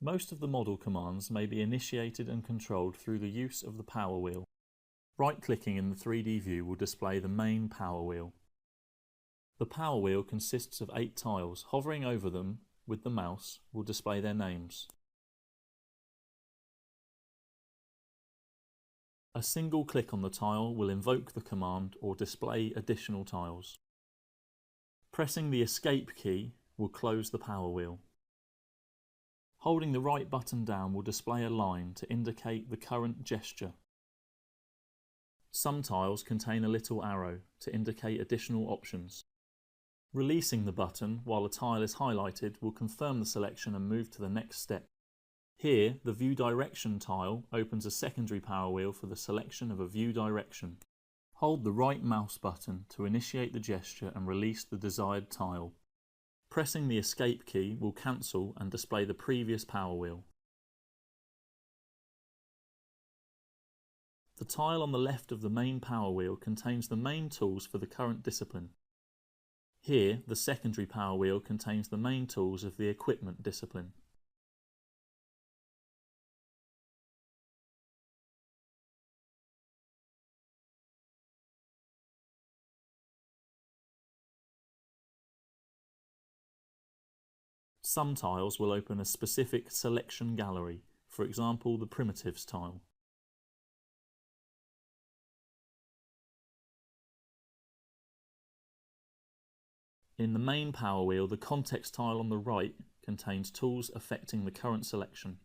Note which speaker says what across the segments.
Speaker 1: Most of the model commands may be initiated and controlled through the use of the power wheel. Right-clicking in the 3D view will display the main power wheel. The power wheel consists of 8 tiles. Hovering over them with the mouse will display their names. A single click on the tile will invoke the command or display additional tiles. Pressing the escape key will close the power wheel. Holding the right button down will display a line to indicate the current gesture. Some tiles contain a little arrow to indicate additional options. Releasing the button while a tile is highlighted will confirm the selection and move to the next step. Here, the View Direction tile opens a secondary power wheel for the selection of a view direction. Hold the right mouse button to initiate the gesture and release the desired tile. Pressing the escape key will cancel and display the previous power wheel. The tile on the left of the main power wheel contains the main tools for the current discipline. Here, the secondary power wheel contains the main tools of the equipment discipline. Some tiles will open a specific selection gallery, for example the Primitives tile. In the main power wheel, the context tile on the right contains tools affecting the current selection.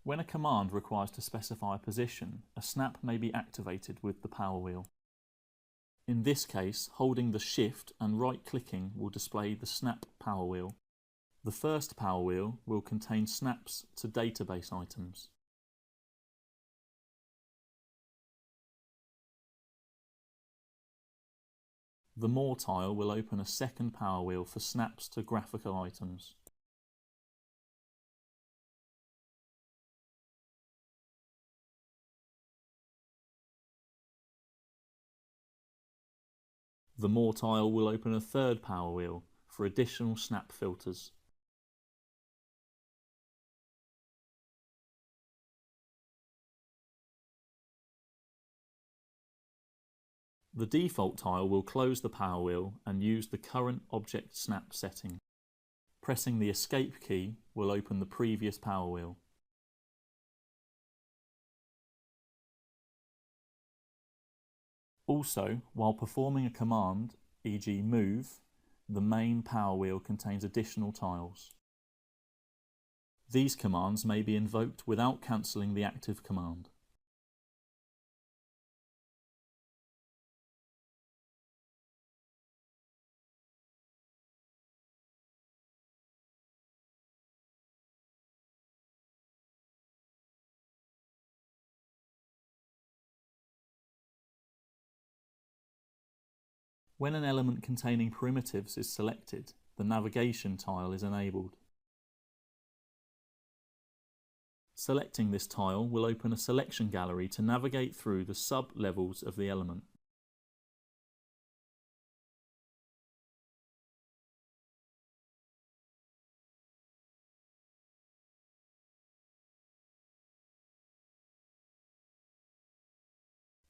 Speaker 1: When a command requires to specify a position, a snap may be activated with the power wheel. In this case, holding the Shift and right-clicking will display the snap power wheel. The first power wheel will contain snaps to database items. The More tile will open a second power wheel for snaps to graphical items. The More tile will open a third power wheel for additional snap filters. The default tile will close the power wheel and use the current object snap setting. Pressing the escape key will open the previous power wheel. Also, while performing a command, e.g. move, the main power wheel contains additional tiles. These commands may be invoked without cancelling the active command. When an element containing primitives is selected, the navigation tile is enabled. Selecting this tile will open a selection gallery to navigate through the sub-levels of the element.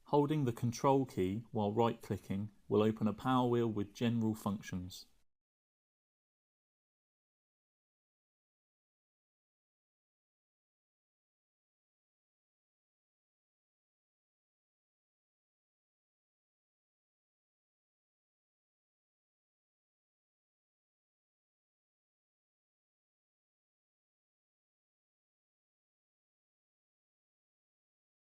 Speaker 1: Holding the Control key while right-clicking will open a power wheel with general functions.